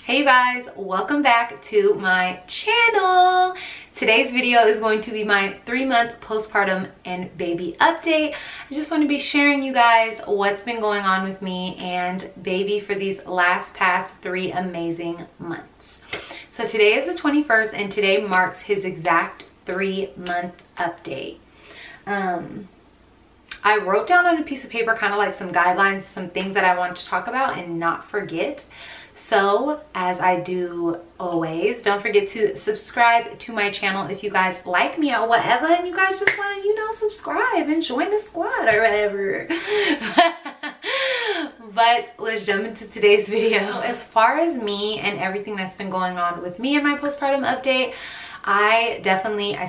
Hey you guys, welcome back to my channel. Today's video is going to be my 3-month postpartum and baby update. I just want to be sharing you guys what's been going on with me and baby for these past 3 amazing months. So today is the 21st and today marks his exact 3-month update. I wrote down on a piece of paper kind of like some guidelines, some things that I want to talk about and not forget. So as I do always, don't forget to subscribe to my channel if you guys like me or whatever and you guys just want to, subscribe and join the squad or whatever. But let's jump into today's video. So as far as me and everything that's been going on with me and my postpartum update, I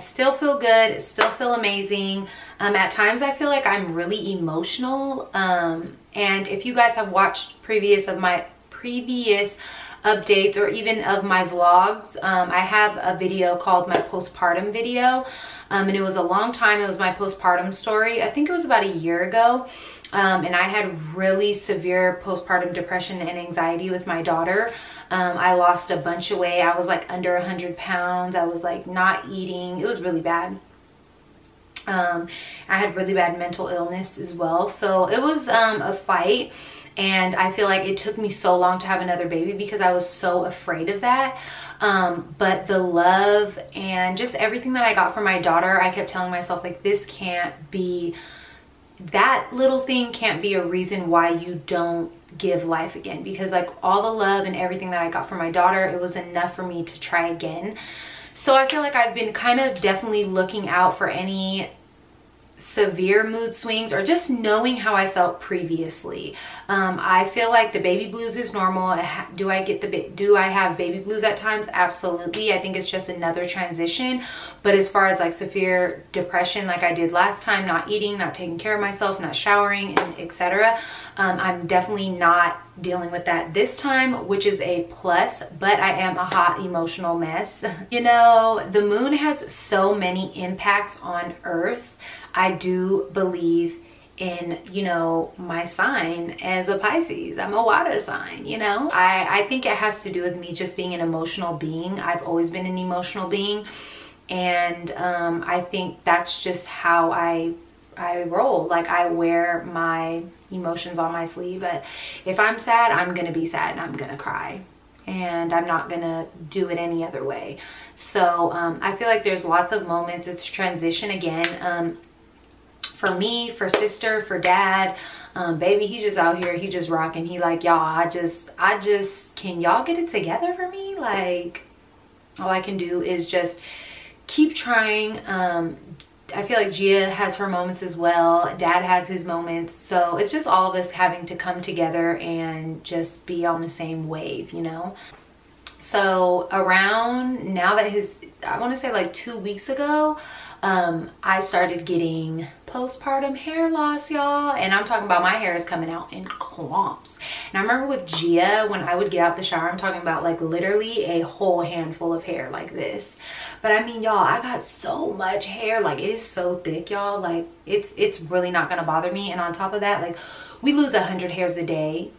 still feel good, still feel amazing. At times I feel like I'm really emotional. And if you guys have watched previous updates or even of my vlogs, I have a video called my postpartum video, and it was a long time. It was my postpartum story. I think it was about a year ago, and I had really severe postpartum depression and anxiety with my daughter. I lost a bunch of weight. I was like under 100 pounds. I was like not eating. It was really bad. I had really bad mental illness as well, so it was a fight. And I feel like it took me so long to have another baby because I was so afraid of that. But the love and just everything that I got from my daughter, I kept telling myself, like, this can't be, that little thing can't be a reason why you don't give life again. Because like all the love and everything that I got from my daughter, it was enough for me to try again. So I feel like I've been kind of definitely looking out for any severe mood swings or just knowing how I felt previously. I feel like the baby blues is normal. Do I have baby blues at times? Absolutely. I think it's just another transition. But as far as like severe depression like I did last time, not eating, not taking care of myself, not showering, and etc., I'm definitely not dealing with that this time, which is a plus. But I am a hot emotional mess. The moon has so many impacts on Earth. I do believe in, my sign as a Pisces. I'm a water sign, I think it has to do with me just being an emotional being. I've always been an emotional being. And I think that's just how I roll. Like, I wear my emotions on my sleeve. But if I'm sad, I'm going to be sad and I'm going to cry. And I'm not going to do it any other way. So I feel like there's lots of moments. It's transition again. For me, for sister, for dad, baby, he just out here, he just rocking. He like, y'all, I just, can y'all get it together for me? Like, all I can do is just keep trying. I feel like Gia has her moments as well. Dad has his moments. So it's just all of us having to come together and just be on the same wave, So around now that I want to say like 2 weeks ago, I started getting postpartum hair loss, y'all, and I'm talking about my hair is coming out in clumps. And I remember with Gia, when I would get out the shower, I'm talking about like literally a whole handful of hair like this. But I mean, y'all, I got so much hair, like it is so thick, y'all, like it's really not gonna bother me. And on top of that, like, we lose 100 hairs a day.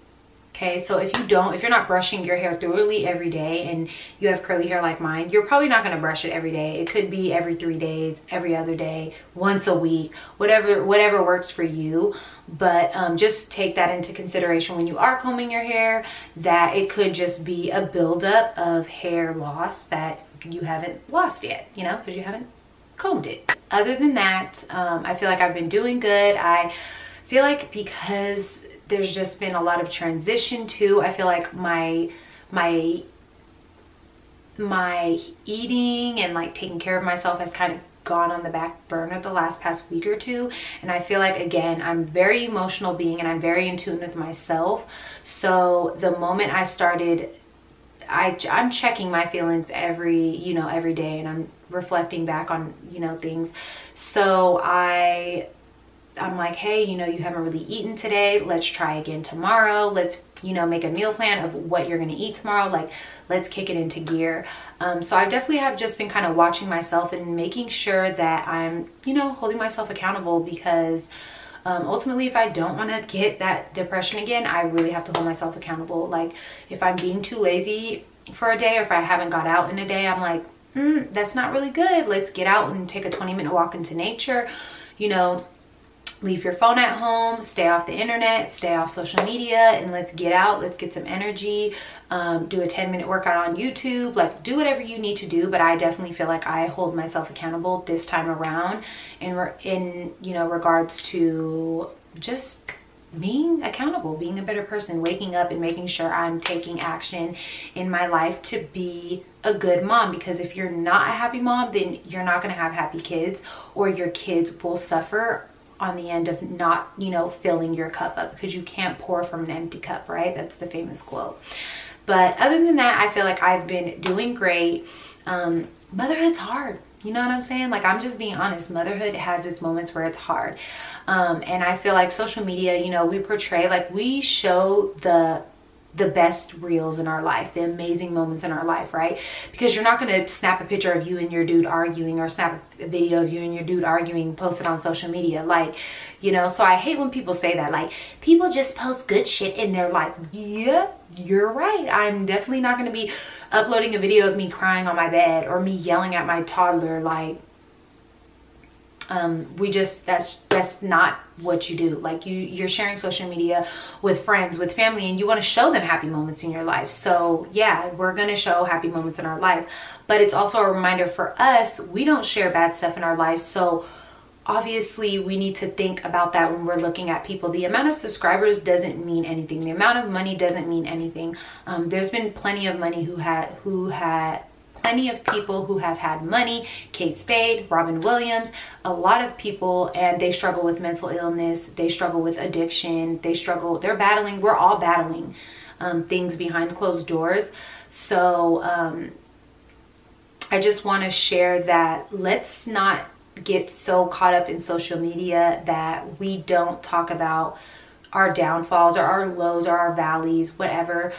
Okay, so if you're not brushing your hair thoroughly every day and you have curly hair like mine, you're probably not going to brush it every day. It could be every 3 days, every other day, once a week, whatever works for you. But just take that into consideration when you are combing your hair, that it could just be a buildup of hair loss that you haven't lost yet, because you haven't combed it. Other than that, I feel like I've been doing good. I feel like because there's just been a lot of transition too, I feel like my eating and like taking care of myself has kind of gone on the back burner the past week or two. And I feel like, again, I'm a very emotional being and I'm very in tune with myself. So the moment I started, I'm checking my feelings every day, and I'm reflecting back on, things. So I'm like, hey, you haven't really eaten today. Let's try again tomorrow. Let's, make a meal plan of what you're going to eat tomorrow. Like, let's kick it into gear. So I definitely have just been kind of watching myself and making sure that I'm, holding myself accountable, because Ultimately, if I don't want to get that depression again, I really have to hold myself accountable. Like if I'm being too lazy for a day, or if I haven't got out in a day, I'm like, that's not really good. Let's get out and take a 20-minute walk into nature, you know, leave your phone at home, stay off the internet, stay off social media, and let's get out, let's get some energy, do a 10-minute workout on YouTube, like do whatever you need to do. But I definitely feel like I hold myself accountable this time around, and we're in, you know, regards to just being accountable, being a better person, waking up and making sure I'm taking action in my life to be a good mom. Because if you're not a happy mom, then you're not going to have happy kids, or your kids will suffer on the end of not, you know, filling your cup up, because you can't pour from an empty cup, right? That's the famous quote. But other than that, I feel like I've been doing great. Motherhood's hard. You know what I'm saying? Like, I'm just being honest. Motherhood has its moments where it's hard. And I feel like social media, you know, we portray, like we show the best reels in our life, the amazing moments in our life, right? Because you're not going to snap a picture of you and your dude arguing, or snap a video of you and your dude arguing, post it on social media. Like, you know, so I hate when people say that, like, people just post good shit in their life. Yeah, you're right. I'm definitely not going to be uploading a video of me crying on my bed, or me yelling at my toddler. Like, that's not what you do. Like, you're sharing social media with friends, with family, and you want to show them happy moments in your life. So yeah, we're going to show happy moments in our life, but it's also a reminder for us, we don't share bad stuff in our lives. So obviously we need to think about that when we're looking at people. The amount of subscribers doesn't mean anything. The amount of money doesn't mean anything. There's been plenty of money plenty of people who have had money, Kate Spade, Robin Williams, a lot of people, and they struggle with mental illness, they struggle with addiction, they're battling, we're all battling things behind closed doors. So I just want to share that let's not get so caught up in social media that we don't talk about our downfalls, or our lows, or our valleys, whatever,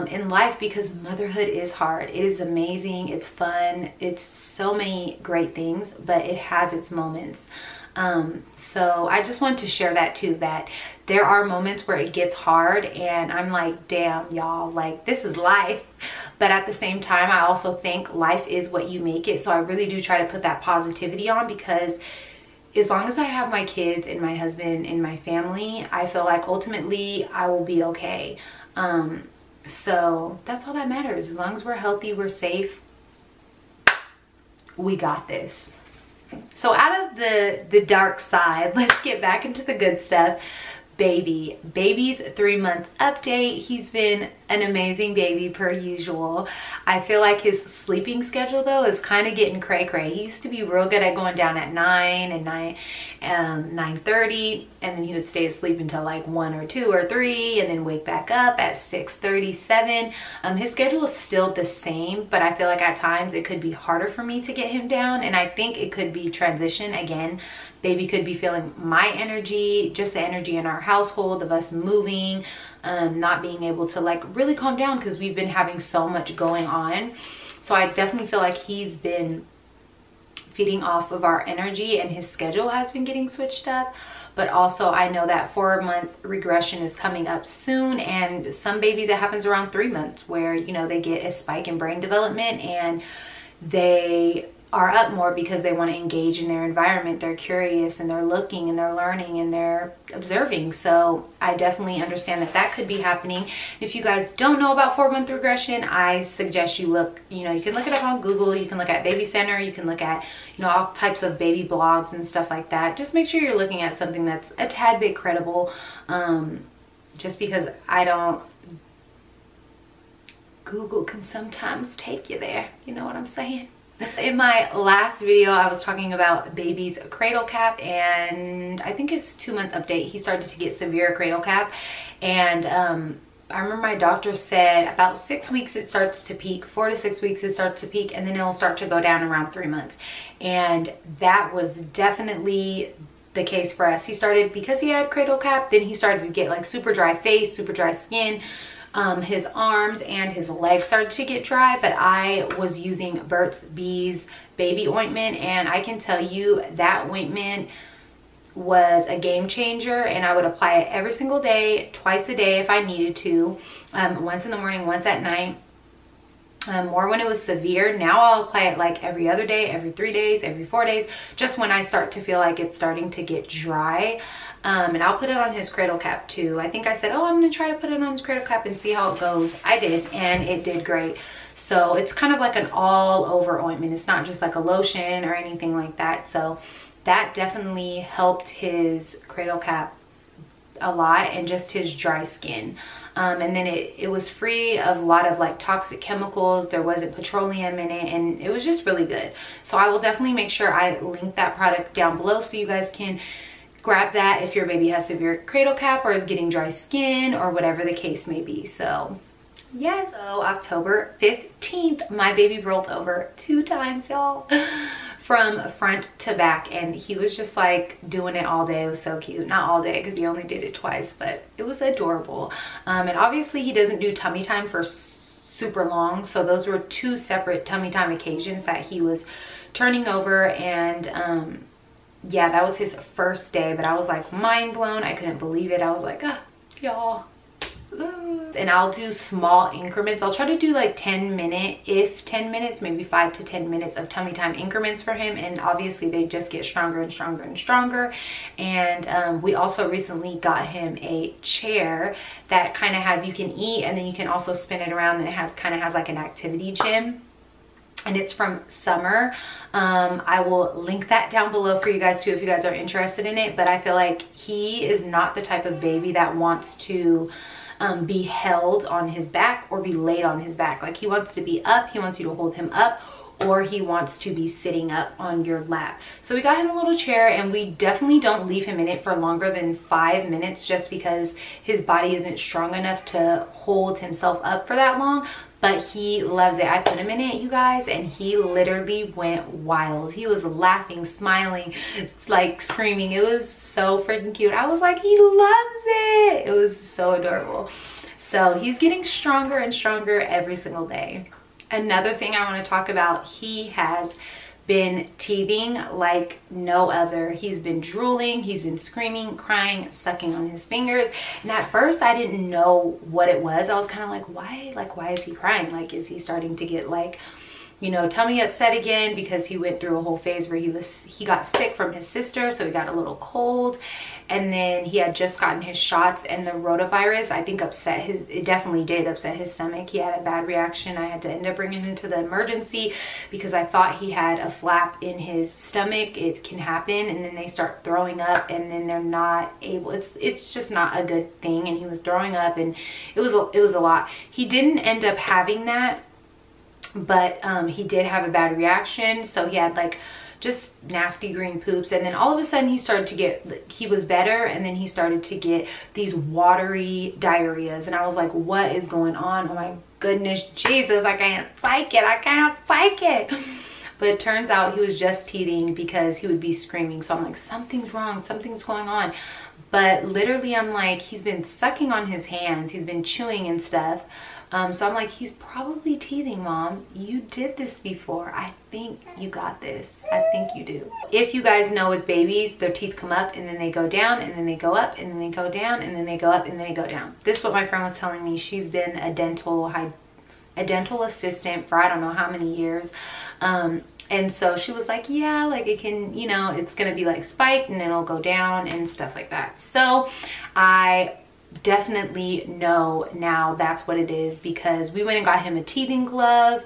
in life, because motherhood is hard. It is amazing. It's fun. It's so many great things, but it has its moments. So I just wanted to share that too, that there are moments where it gets hard, and I'm like, damn, y'all, like, this is life. But at the same time, I also think life is what you make it. So I really do try to put that positivity on, because as long as I have my kids and my husband and my family, I feel like ultimately I will be okay. So that's all that matters. As long as we're healthy, we're safe, we got this. So out of the dark side, let's get back into the good stuff. Baby's 3-month update. He's been an amazing baby per usual. I feel like his sleeping schedule though is kind of getting cray-cray. He used to be real good at going down at 9 and 9:30, and then he would stay asleep until like 1 or 2 or 3, and then wake back up at 6:37. His schedule is still the same, but I feel like at times it could be harder for me to get him down, and I think it could be transition again. Baby could be feeling my energy, just the energy in our household of us moving, not being able to like really calm down because we've been having so much going on. So I definitely feel like he's been feeding off of our energy, and his schedule has been getting switched up. But also I know that 4-month regression is coming up soon, and some babies it happens around 3 months, where, you know, they get a spike in brain development and they are up more because they want to engage in their environment. They're curious, and they're looking, and they're learning, and they're observing. So I definitely understand that that could be happening. If you guys don't know about 4-month regression, I suggest you look, you know, you can look it up on Google, you can look at Baby Center, you can look at, you know, all types of baby blogs and stuff like that. Just make sure you're looking at something that's a tad bit credible, just because Google can sometimes take you there, you know what I'm saying? In my last video, I was talking about baby's cradle cap, and I think his 2-month update, he started to get severe cradle cap. And I remember my doctor said about 6 weeks it starts to peak, 4 to 6 weeks it starts to peak, and then it'll start to go down around 3 months. And that was definitely the case for us. He started, because he had cradle cap, then he started to get like super dry face, super dry skin. His arms and his legs started to get dry, but I was using Burt's Bees baby ointment, and I can tell you that ointment was a game changer, and I would apply it every single day, twice a day if I needed to, once in the morning, once at night. More when it was severe. Now I'll apply it like every other day, every 3 days, every 4 days, just when I start to feel like it's starting to get dry. And I'll put it on his Cradle Cap too. I think I said, oh, I'm gonna try to put it on his Cradle Cap and see how it goes. I did, and it did great. So it's kind of like an all over ointment. It's not just like a lotion or anything like that. So that definitely helped his Cradle Cap a lot, and just his dry skin. And then it was free of a lot of like toxic chemicals. There wasn't petroleum in it, and it was just really good. So I will definitely make sure I link that product down below so you guys can grab that if your baby has severe Cradle Cap or is getting dry skin or whatever the case may be. So yes. So October 15th, my baby rolled over 2 times, y'all, from front to back, and he was just like doing it all day. It was so cute. Not all day because he only did it twice, but it was adorable. And obviously he doesn't do tummy time for super long, so those were 2 separate tummy time occasions that he was turning over. And yeah, that was his first day, but I was like mind blown. I couldn't believe it. I was like, ah, y'all. And I'll do small increments. I'll try to do like 10 minutes, maybe 5 to 10 minutes of tummy time increments for him. And obviously they just get stronger and stronger and stronger. And we also recently got him a chair that kind of has, you can eat and then you can also spin it around, and it kind of has like an activity gym. And it's from Summer. I will link that down below for you guys too if you guys are interested in it. But I feel like he is not the type of baby that wants to be held on his back or be laid on his back. Like, he wants to be up, he wants you to hold him up, or he wants to be sitting up on your lap. So we got him a little chair, and we definitely don't leave him in it for longer than 5 minutes just because his body isn't strong enough to hold himself up for that long. But he loves it. I put him in it, you guys, and he literally went wild. He was laughing, smiling, it's like screaming. It was so freaking cute. I was like, he loves it. It was so adorable. So he's getting stronger and stronger every single day. Another thing I want to talk about, he has been teething like no other. He's been drooling, he's been screaming, crying, sucking on his fingers. And at first I didn't know what it was. I was kind of like, why is he crying? Like, is he starting to get like, you know, tummy upset again? Because he went through a whole phase where he got sick from his sister, so he got a little cold. And then he had just gotten his shots, and the rotavirus, I think, it definitely did upset his stomach. He had a bad reaction. I had to end up bringing him to the emergency because I thought he had a flap in his stomach. It can happen, and then they start throwing up, and then they're not able, it's just not a good thing. And he was throwing up, and it was a lot. He didn't end up having that, but he did have a bad reaction. So he had like just nasty green poops, and then all of a sudden he was better, and then he started to get these watery diarrheas, and I was like, what is going on? Oh my goodness, Jesus, I can't psych it. But it turns out he was just teething because he would be screaming. So I'm like, something's wrong, something's going on. But literally I'm like, he's been sucking on his hands, he's been chewing and stuff. So I'm like, he's probably teething, Mom. You did this before. I think you got this. I think you do. If you guys know, with babies, their teeth come up and then they go down and then they go up and then they go down and then they go up and then they go down. This is what my friend was telling me. She's been a dental assistant for I don't know how many years. And so she was like, yeah, like it can, you know, it's gonna be like spiked and then it'll go down and stuff like that. So I definitely know now that's what it is, because we went and got him a teething glove,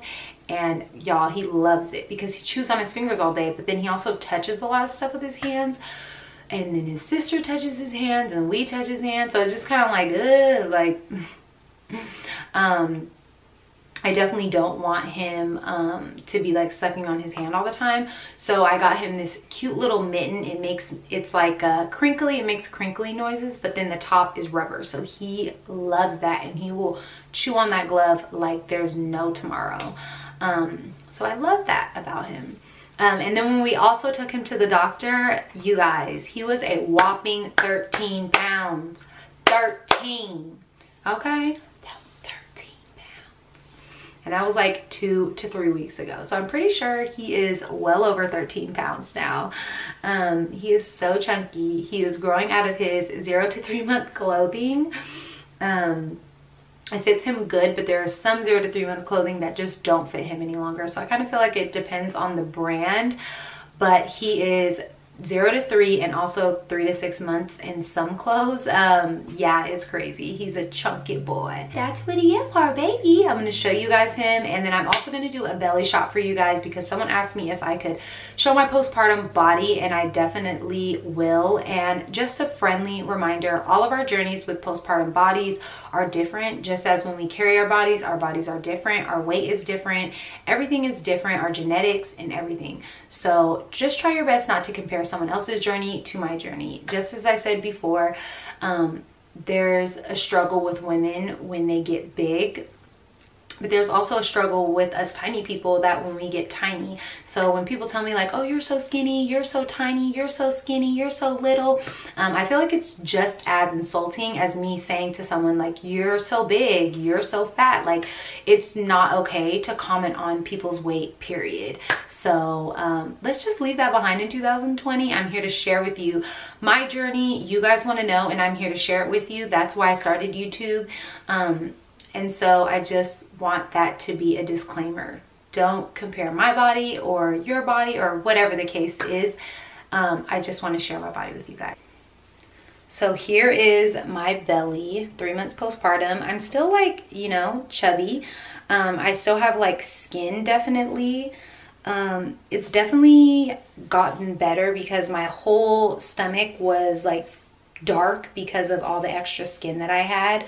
and y'all, he loves it because he chews on his fingers all day, but then he also touches a lot of stuff with his hands, and then his sister touches his hands and we touch his hands. So it's just kind of like, ugh, I definitely don't want him to be like sucking on his hand all the time. So I got him this cute little mitten. It's like crinkly, it makes crinkly noises, but then the top is rubber. So he loves that, and he will chew on that glove like there's no tomorrow. So I love that about him. And then when we also took him to the doctor, you guys, he was a whopping 13 pounds. 13, okay? and that was like 2 to 3 weeks ago. So I'm pretty sure he is well over 13 pounds now. He is so chunky. He is growing out of his 0 to 3 month clothing. It fits him good, but there are some 0 to 3 month clothing that just don't fit him any longer. So I kind of feel like it depends on the brand, but he is 0 to 3 and also 3 to 6 months in some clothes. Yeah, it's crazy. He's a chunky boy. That's what he is, our baby. I'm going to show you guys him, and then I'm also going to do a belly shot for you guys because someone asked me if I could show my postpartum body, and I definitely will. And just a friendly reminder, all of our journeys with postpartum bodies are different. Just as when we carry our bodies are different, our weight is different, everything is different, our genetics and everything. So just try your best not to compare someone else's journey to my journey. Just as I said before, there's a struggle with women when they get big, but there's also a struggle with us tiny people that when we get tiny. So when people tell me like, oh, you're so skinny, you're so tiny, you're so skinny, you're so little, I feel like it's just as insulting as me saying to someone like, you're so big, you're so fat. Like, it's not okay to comment on people's weight, period. So let's just leave that behind in 2020. I'm here to share with you my journey. You guys want to know, and I'm here to share it with you. That's why I started YouTube. And so I just want that to be a disclaimer. Don't compare my body or your body or whatever the case is. I just want to share my body with you guys. So here is my belly, 3 months postpartum. I'm still like, you know, chubby. I still have like skin definitely. It's definitely gotten better because my whole stomach was like dark because of all the extra skin that I had.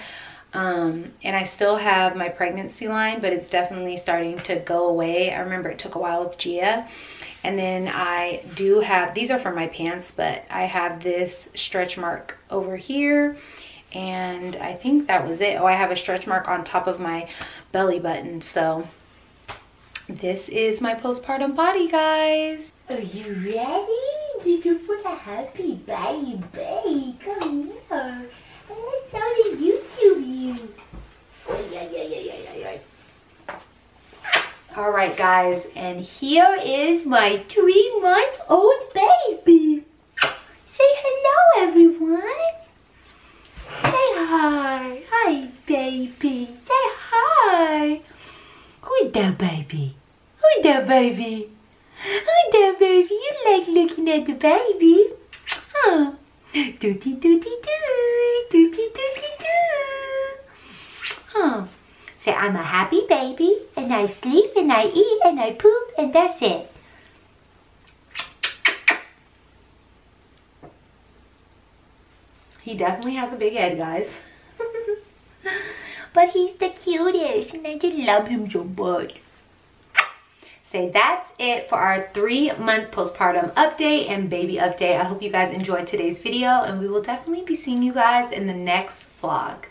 And I still have my pregnancy line, but it's definitely starting to go away. I remember it took a while with Gia. And then I do have, these are from my pants, but I have this stretch mark over here. And I think that was it. Oh, I have a stretch mark on top of my belly button. So this is my postpartum body, guys. Are you ready? Did you put a happy baby? Come here. Let's show the YouTube you. All right, guys, and here is my 3-month-old baby. Say hello, everyone. Say hi. Hi, baby. Say hi. Who's that baby? Who's that baby? Who's that baby? You like looking at the baby? Huh? Dooty dooty doo. Dooty dooty doo. Huh? Say, I'm a happy baby, and I sleep, and I eat, and I poop, and that's it. He definitely has a big head, guys. But he's the cutest, and I just love him so much. So that's it for our 3-month postpartum update and baby update. I hope you guys enjoyed today's video, and we will definitely be seeing you guys in the next vlog.